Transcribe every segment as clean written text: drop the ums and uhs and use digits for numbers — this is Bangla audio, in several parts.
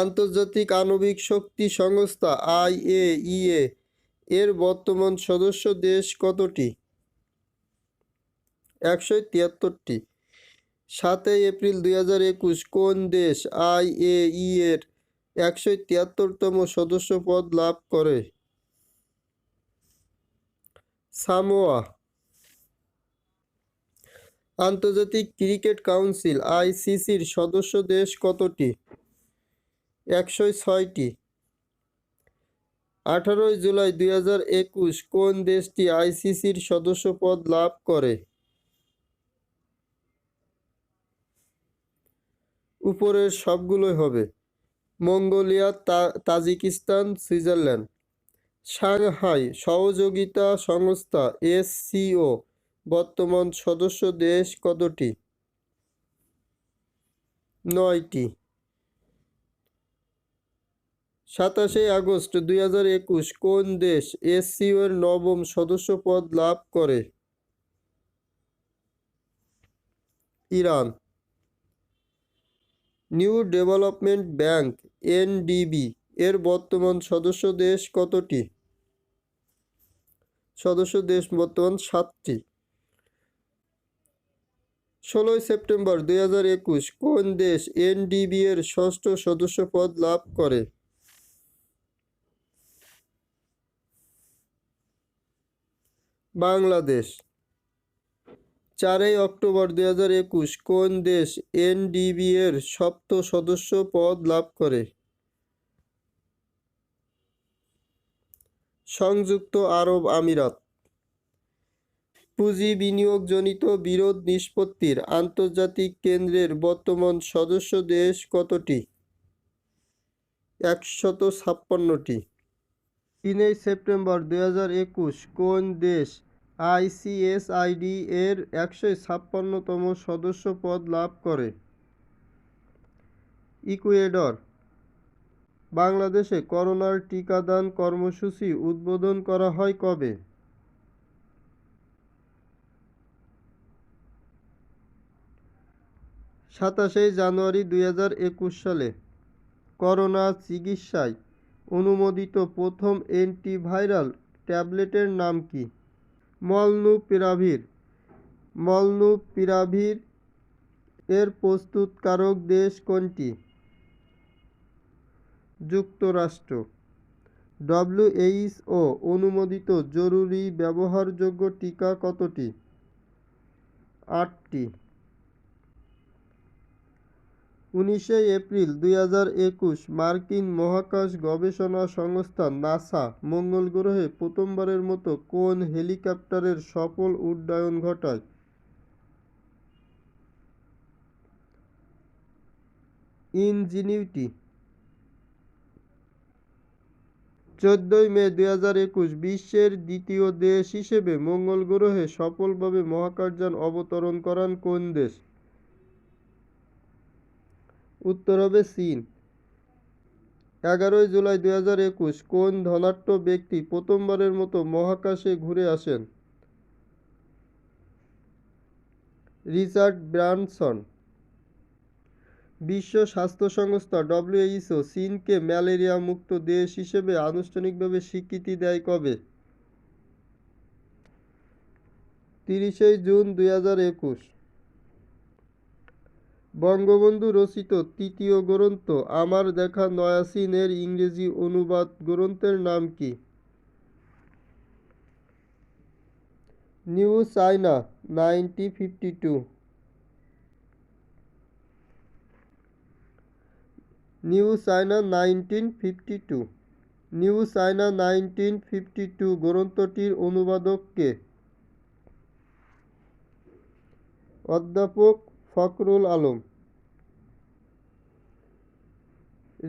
আন্তর্জাতিক আণবিক শক্তি সংস্থা IAEA এর বর্তমান সদস্য দেশ কতটি? 173টি। 7 এপ্রিল 2021 কোন দেশ IAEA এর 173তম সদস্য পদ লাভ করে? সামোয়া। আন্তর্জাতিক ক্রিকেট কাউন্সিল ICCর সদস্য দেশ কতটি? 106টি। 18 জুলাই 2021 কোন দেশটি ICCর সদস্য পদ লাভ করে? উপরের সবগুলোই হবে। Mongolia, Tajikistan, Switzerland. সাংহাই সহযোগিতা সংস্থা SCO বর্তমান সদস্য দেশ কতটি? 9টি। 27 আগস্ট 2021 কোন দেশ SCO এর নবম সদস্য পদ লাভ করে? Iran. New development bank NDB এর বর্তমান সদস্য দেশ কতটি? সদস্য দেশ বর্তমান 7টি। 16 সেপ্টেম্বর 2021 কোন দেশ NDB এর ষষ্ঠ সদস্য পদ লাভ করে? বাংলাদেশ। 4 অক্টোবর 2021 কোন দেশ NDB এর সপ্তম সদস্য পদ লাভ করে? সংযুক্ত আরব আমিরাত। পুঁজি বিনিয়োগজনিত বিরোধ নিষ্পত্তির আন্তর্জাতিক কেন্দ্রের বর্তমান সদস্য দেশ কতটি? 156টি। 3 সেপ্টেম্বর 2021 কোন দেশ ICSID এর 156তম সদস্য পদ লাভ করে? ইকুয়েডর। বাংলাদেশে করোনার টিকাদান কর্মসূচি উদ্বোধন করা হয় কবে? 27 জানুয়ারি 2021 সালে। করোনা চিকিৎসায় অনুমোদিত প্রথম অ্যান্টিভাইরাল ট্যাবলেটের নাম কি? মলনুপিরাভির। মলনুপিরাভির এর প্রস্তুতকারক দেশ কোনটি? যুক্তরাষ্ট্র। WHO অনুমোদিত জরুরি ব্যবহারযোগ্য টিকা কতটি? 8টি। 19 এপ্রিল 2021 মার্কিন মহাকাশ গবেষণা সংস্থা নাসা মঙ্গল গ্রহে প্রথমবারের মতো কোন হেলিকপ্টারের সফল উড্ডয়ন ঘটায়? ইনজিনিউটি। 14 মে 2021 বিশ্বের দ্বিতীয় দেশ হিসেবে মঙ্গল গ্রহে সফলভাবে মহাকাশযান অবতরণ করান কোন দেশ? উত্তর হবে চীন। 11 জুলাই 2021 কোন ধনাঢ্য ব্যক্তি প্রথমবারের মতো মহাকাশে ঘুরে আসেন? Richard Branson. বিশ্ব স্বাস্থ্য সংস্থা WHO চীনকে ম্যালেরিয়া মুক্ত দেশ হিসেবে আনুষ্ঠানিকভাবে স্বীকৃতি দেয় কবে? 30 জুন 2021। বঙ্গবন্ধু রচিত তৃতীয় গ্রন্থ আমার দেখা নয়া চীন এর ইংরেজি অনুবাদ গ্রন্থের নাম কি? New China 1952। New China 1952। New China 1952 গ্রন্থটির অনুবাদক কে? অধ্যাপক ফখরুল আলম।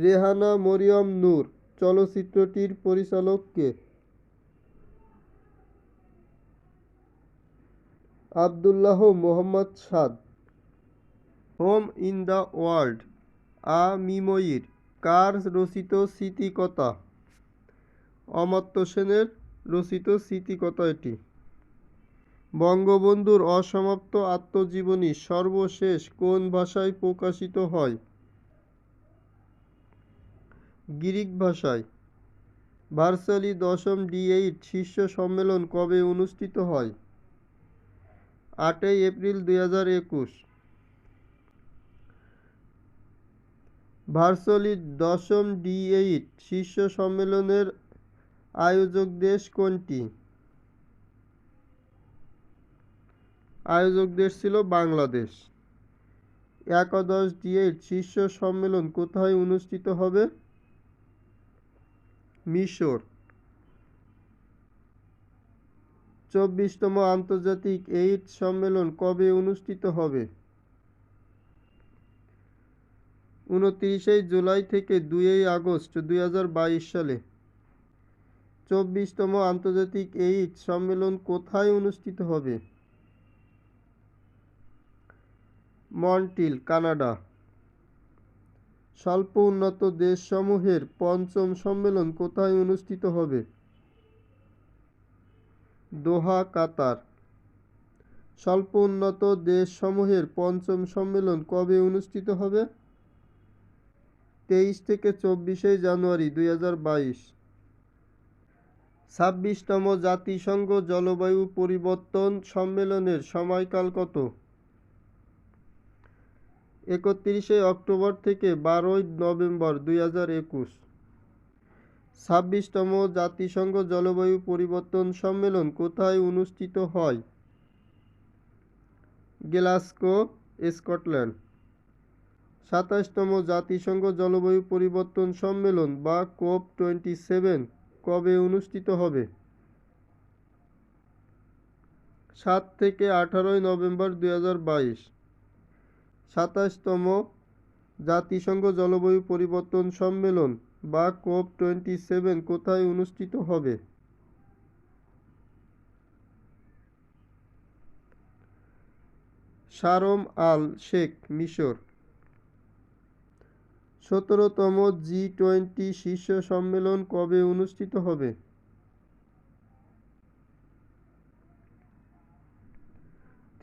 রেহানা মরিয়ম নূর চলচ্চিত্রটির পরিচালক কে? আব্দুল্লাহ মোহাম্মদ সাদ। হোম ইন দ্য ওয়ার্ল্ড আ মিময়ির কার রচিত স্মৃতিকথা? অমর্ত্য সেনের রচিত স্মৃতিকথা এটি। বঙ্গবন্ধুর অসমাপ্ত আত্মজীবনী সর্বশেষ কোন ভাষায় প্রকাশিত হয়? গ্রিক ভাষায়। ভার্সালি 10ম ডি8 শীর্ষ সম্মেলন কবে অনুষ্ঠিত হয়? 8 এপ্রিল 2021। ভার্সালি 10ম ডি8 শীর্ষ সম্মেলনের আয়োজক দেশ কোনটি? আয়োজক দেশ ছিল বাংলাদেশ। একাদশ ডি8 শীর্ষ সম্মেলন কোথায় অনুষ্ঠিত হবে? মিশর। 24তম আন্তর্জাতিক এইডস সম্মেলন কবে অনুষ্ঠিত হবে? 29 জুলাই থেকে 2 আগস্ট 2022 সালে। 24তম আন্তর্জাতিক এইডস সম্মেলন কোথায় অনুষ্ঠিত হবে? Montreal, Canada. স্বল্প উন্নত দেশসমূহের 5ম সম্মেলন কোথায় অনুষ্ঠিত হবে? দোহা, কাতার। স্বল্প উন্নত দেশসমূহের 5ম সম্মেলন কবে অনুষ্ঠিত হবে? 23 থেকে 24 জানুয়ারি 2022। 26তম জাতিসংঘ জলবায়ু পরিবর্তন সম্মেলনের সময়কাল কত? 31 অক্টোবর থেকে 12 নভেম্বর 2021। 26তম জাতিসংঘ জলবায়ু পরিবর্তন সম্মেলন কোথায় অনুষ্ঠিত হয়? Glasgow, Scotland. 27তম জাতিসংঘ জলবায়ু পরিবর্তন সম্মেলন বা COP27 কবে অনুষ্ঠিত হবে? 7 থেকে 18 নভেম্বর 2022। 27তম জাতিসংঘ জলবায়ু পরিবর্তন সম্মেলন বা COP27 কোথায় অনুষ্ঠিত হবে? শারম আল শেখ, মিশর। 17তম জি20 শীর্ষ সম্মেলন কবে অনুষ্ঠিত হবে?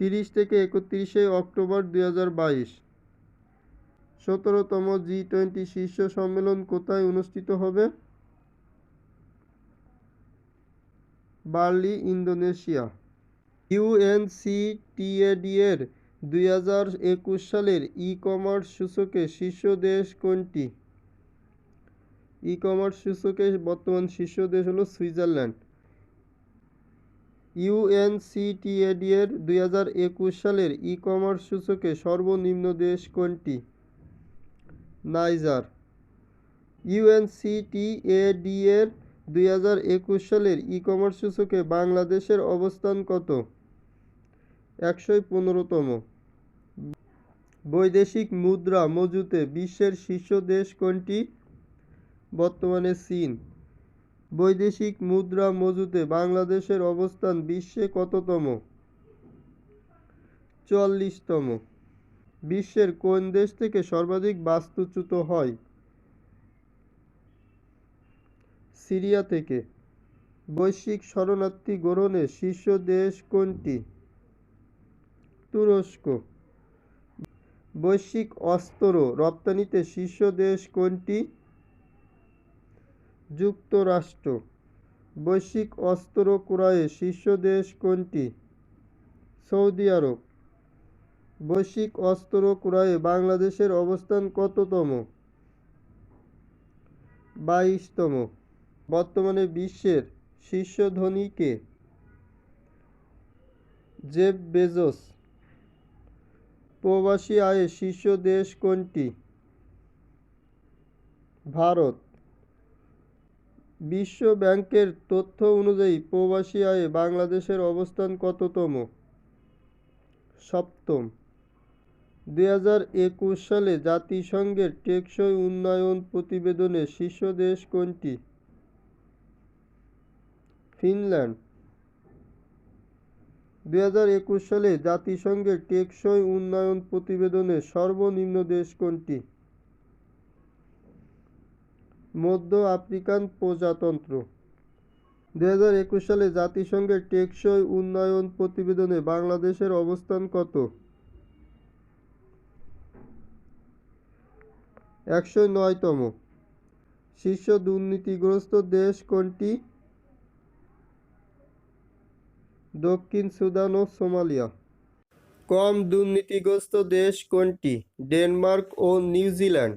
30 থেকে 31 অক্টোবর 2022। 17তম জি20 শীর্ষ সম্মেলন কোথায় অনুষ্ঠিত হবে? বালি, ইন্দোনেশিয়া। ইউএনসিটিএডি এর 2021 সালের ই-কমার্স সূচকে শীর্ষ দেশ কোনটি? ই-কমার্স সূচকে বর্তমান শীর্ষ দেশ হলো সুইজারল্যান্ড। ইউএনসিটিএডি এর 2021 সালের ই-কমার্স সূচকে সর্বনিম্ন দেশ কোনটি? নাইজার। ইউএনসিটিএডি এর 2021 সালের ই-কমার্স সূচকে বাংলাদেশের অবস্থান কত? 115তম। বৈদেশিক মুদ্রা মজুতে বিশ্বের শীর্ষ দেশ কোনটি? বর্তমানে চীন। বৈদেশিক মুদ্রা মজুতে বাংলাদেশের অবস্থান বিশ্বে কততম? 44তম। বিশ্বের কোন দেশ থেকে সর্বাধিক বাস্তুচ্যুত হয়? সিরিয়া থেকে। বৈশ্বিক শরণার্থী গ্রহণে শীর্ষ দেশ কোনটি? তুরস্ক। বৈশ্বিক অস্ত্র রপ্তানিতে শীর্ষ দেশ কোনটি? যুক্তরাষ্ট্র। বৈশ্বিক অস্ত্র ক্রয়ে শীর্ষ দেশ কোনটি? সৌদি আরব। বৈশ্বিক অস্ত্র ক্রয়ে বাংলাদেশের অবস্থান কততম? 22তম। বর্তমানে বিশ্বের শীর্ষ ধনী কে? Jeff Bezos. প্রবাসী আয়ে শীর্ষ দেশ কোনটি? ভারত। বিশ্ব ব্যাংকের তথ্য অনুযায়ী প্রবাসী আয়ে বাংলাদেশের অবস্থান কততম? 7ম। 2021 সালে জাতিসংঘের টেকসই উন্নয়ন প্রতিবেদনে শীর্ষ দেশ কোনটি? ফিনল্যান্ড। 2021 সালে জাতিসংঘের টেকসই উন্নয়ন প্রতিবেদনে সর্বনিম্ন দেশ কোনটি? মধ্য আফ্রিকান প্রজাতন্ত্র। 2021 সালে জাতিসংঘের টেকসই উন্নয়ন প্রতিবেদনে বাংলাদেশের অবস্থান কত? 109তম। শীর্ষ দুর্নীতিগ্রস্ত দেশ কোনটি? দক্ষিণ সুদান ও সোমালিয়া। কম দুর্নীতিগ্রস্ত দেশ কোনটি? ডেনমার্ক ও নিউজিল্যান্ড।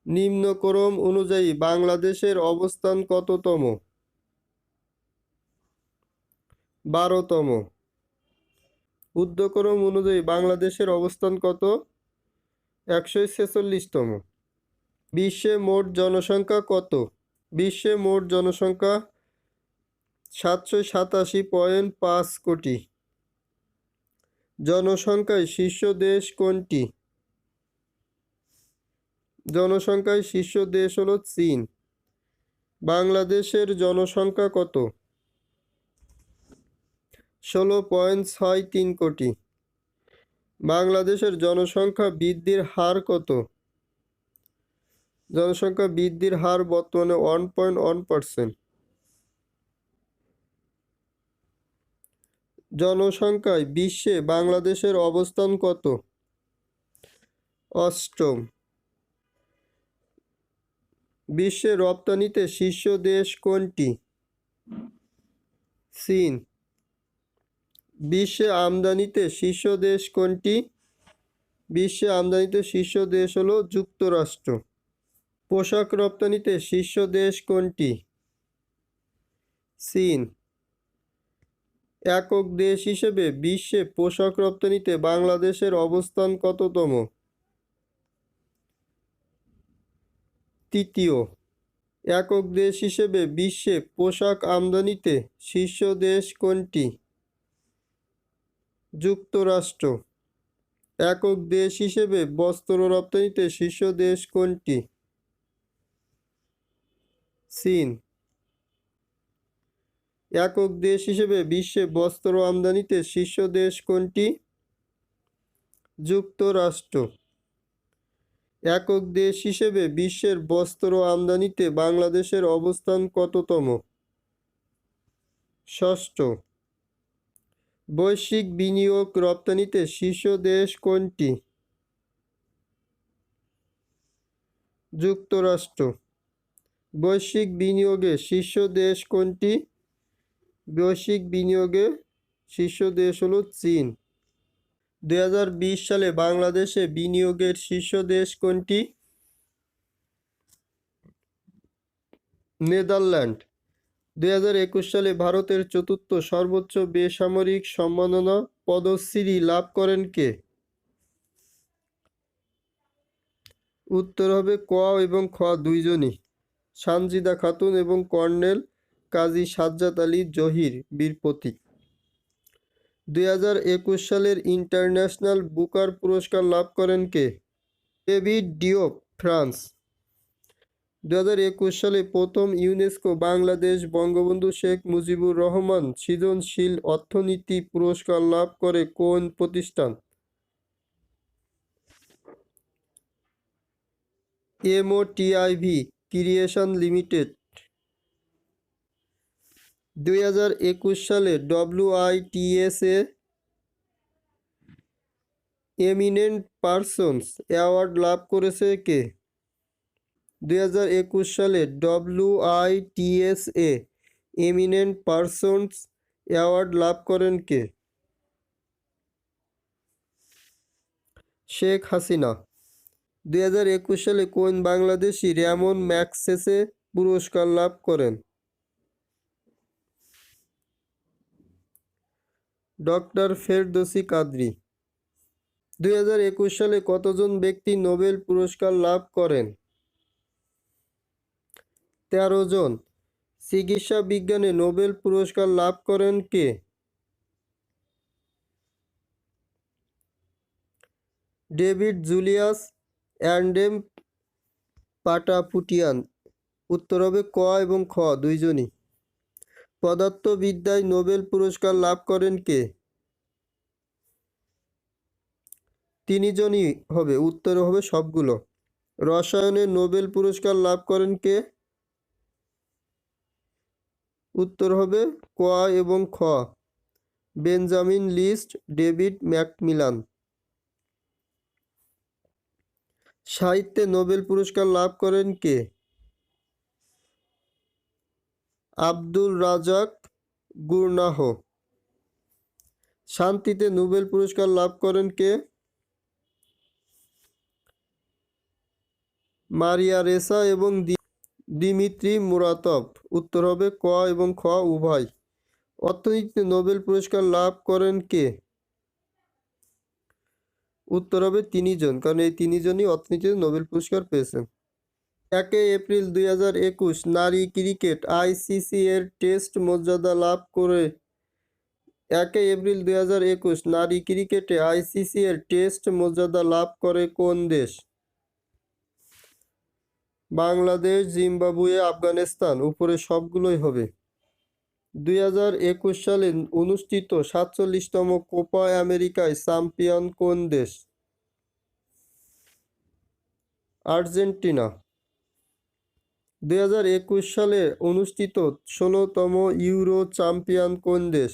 নিম্নক্রম অনুযায়ী বাংলাদেশের অবস্থান কততম? 12তম। ঊর্ধ্বক্রম অনুযায়ী বাংলাদেশের অবস্থান কত? 146তম। বিশ্বে মোট জনসংখ্যা কত? বিশ্বে মোট জনসংখ্যা 787.5 কোটি। জনসংখ্যায় শীর্ষ দেশ কোনটি? জনসংখ্যায় শীর্ষ দেশ হলো চীন। বাংলাদেশের জনসংখ্যা কত? 16.63 কোটি। বাংলাদেশের জনসংখ্যা বৃদ্ধির হার কত? জনসংখ্যা বৃদ্ধির হার বর্তমানে 1.1%। জনসংখ্যায় বিশ্বে বাংলাদেশের অবস্থান কত? 8ম। বিশ্বে রপ্তানিতে শীর্ষ দেশ কোনটি? চীন। বিশ্বে আমদানিতে শীর্ষ দেশ কোনটি? বিশ্বে আমদানিতে শীর্ষ দেশ হলো যুক্তরাষ্ট্র। পোশাক রপ্তানিতে শীর্ষ দেশ কোনটি? চীন। একক দেশ হিসেবে বিশ্বে পোশাক রপ্তানিতে বাংলাদেশের অবস্থান কততম? 3য়। একক দেশ হিসেবে বিশ্বে পোশাক আমদানিতে শীর্ষ দেশ কোনটি? যুক্তরাষ্ট্র। একক দেশ হিসেবে বস্ত্র রপ্তানিতে শীর্ষ দেশ কোনটি? চীন। একক দেশ হিসেবে বিশ্বে বস্ত্র আমদানিতে শীর্ষ দেশ কোনটি? যুক্তরাষ্ট্র। একক দেশ হিসেবে বিশ্বের বস্ত্র আমদানিতে বাংলাদেশের অবস্থান কততম? 6ষ্ঠ। বৈশ্বিক বিনিয়োগ রপ্তানিতে শীর্ষ দেশ কোনটি? যুক্তরাষ্ট্র। বৈশ্বিক বিনিয়োগে শীর্ষ দেশ কোনটি? বৈশ্বিক বিনিয়োগে শীর্ষ দেশ হলো চীন। 2020 সালে বাংলাদেশে বিনিয়োগের শীর্ষ দেশ কোনটি? নেদারল্যান্ড। 2021 সালে ভারতের চতুর্থ সর্বোচ্চ বেসামরিক সম্মাননা পদ্মশ্রী লাভ করেন কে? উত্তর হবে ক এবং খ দুইজনই। সানজিদা খাতুন এবং কর্নেল কাজী সাজ্জাদ আলী জহির বীর প্রতীক। 2021 সালের ইন্টারন্যাশনাল বুকার পুরস্কার লাভ করেন কে? David ডিওপ, France. 2021 সালে প্রথম ইউনেস্কো বাংলাদেশ বঙ্গবন্ধু শেখ মুজিবুর রহমান সৃজনশীল অর্থনীতি পুরস্কার লাভ করে কোন প্রতিষ্ঠান? MOTIV creation limited. 2021 সালে WITS-এ এমিনেন্ট পারসনস অ্যাওয়ার্ড লাভ করেছে কে? 2021 সালে WITS-এ এমিনেন্ট পারসনস অ্যাওয়ার্ড লাভ করেন কে? শেখ হাসিনা। 2021 সালে কোন বাংলাদেশি র্যামন ম্যাগসেসে পুরস্কার লাভ করেন? ডক্টর ফেরদৌসী কাদরী। 2021 সালে কতজন ব্যক্তি নোবেল পুরস্কার লাভ করেন? 13 জন। চিকিৎসা বিজ্ঞানে নোবেল পুরস্কার লাভ করেন কে? David Julius অ্যান্ডেম পাটাপুটিয়ান। উত্তর হবে ক এবং খ দুইজনই। পদার্থবিদ্যায় নোবেল পুরস্কার লাভ করেন কে? 3 জনই হবে, উত্তর হবে সবগুলো। রসায়নে নোবেল পুরস্কার লাভ করেন কে? উত্তর হবে ক এবং খ, বেঞ্জামিন লিস্ট, ডেভিড ম্যাকমিলান। সাহিত্যে নোবেল পুরস্কার লাভ করেন কে? আব্দুর রাজাক গুরনাহ। শান্তিতে নোবেল পুরস্কার লাভ করেন কে? মারিয়া রেসা এবং দিমিত্রি মুরাতভ। উত্তর হবে ক এবং খ উভয়। অর্থনীতিতে নোবেল পুরস্কার লাভ করেন কে? উত্তর হবে তিনজন, কারণ এই তিনজনই অর্থনীতিতে নোবেল পুরস্কার পেয়েছেন। 1 এপ্রিল 2021 নারী ক্রিকেট আইসিসি এর টেস্ট মর্যাদা লাভ করে 1 এপ্রিল 2021 নারী ক্রিকেটে আইসিসি এর টেস্ট মর্যাদা লাভ করে কোন দেশ? বাংলাদেশ, জিম্বাবুয়ে, আফগানিস্তান। উপরে সবগুলোই হবে। 2021 সালে অনুষ্ঠিত 47তম কোপা আমেরিকায় চ্যাম্পিয়ন কোন দেশ? আর্জেন্টিনা। 2021 সালে অনুষ্ঠিত 16তম ইউরো চ্যাম্পিয়ন কোন দেশ?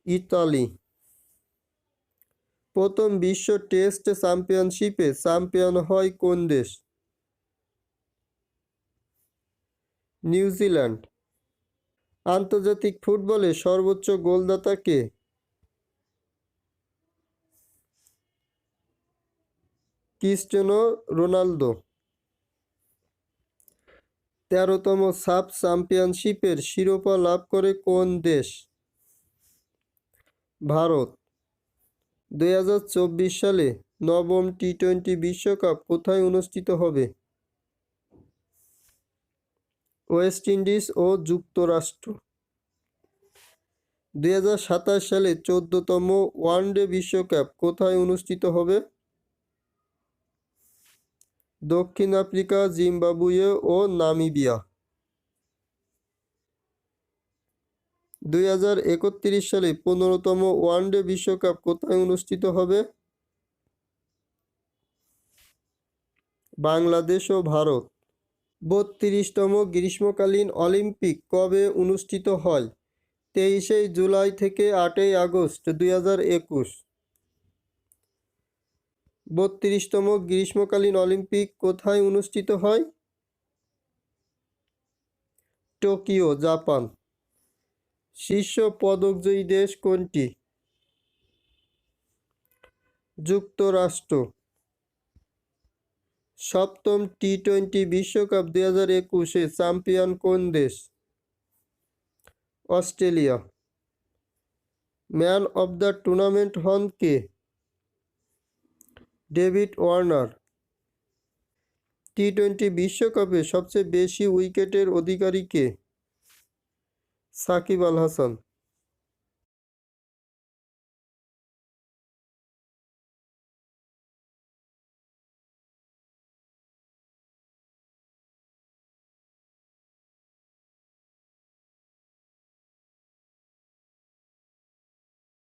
ইতালি। প্রথম বিশ্ব টেস্ট চ্যাম্পিয়নশিপে চ্যাম্পিয়ন হয় কোন দেশ? নিউজিল্যান্ড। আন্তর্জাতিক ফুটবলে সর্বোচ্চ গোলদাতা কে? Cristiano Ronaldo. 13তম সাফ চ্যাম্পিয়নশিপের শিরোপা লাভ করে কোন দেশ? ভারত। 2024 সালে নবম টি-20 বিশ্বকাপ কোথায় অনুষ্ঠিত হবে? ওয়েস্ট ইন্ডিজ ও যুক্তরাষ্ট্র। 2027 সালে 14তম ওয়ানডে বিশ্বকাপ কোথায় অনুষ্ঠিত হবে? দক্ষিণ আফ্রিকা, জিম্বাবুয়ে ও নামিবিয়া। 2031 সালে 15তম ওয়ানডে বিশ্বকাপ কোথায় অনুষ্ঠিত হবে? বাংলাদেশ ও ভারত। 32তম গ্রীষ্মকালীন অলিম্পিক কবে অনুষ্ঠিত হয়? 23শে জুলাই থেকে 8ই আগস্ট 2021। 32তম গ্রীষ্মকালীন অলিম্পিক কোথায় অনুষ্ঠিত হয়? Tokyo, Japan. শীর্ষ পদকজয়ী দেশ কোনটি? যুক্তরাষ্ট্র। সপ্তম টি-20 বিশ্বকাপ 2021 চ্যাম্পিয়ন কোন দেশ? Australia. Man of the tournament হন কে? David Warner. টি-20 বিশ্বকাপে সবচেয়ে বেশি উইকেটের অধিকারী কে? সাকিব আল হাসান।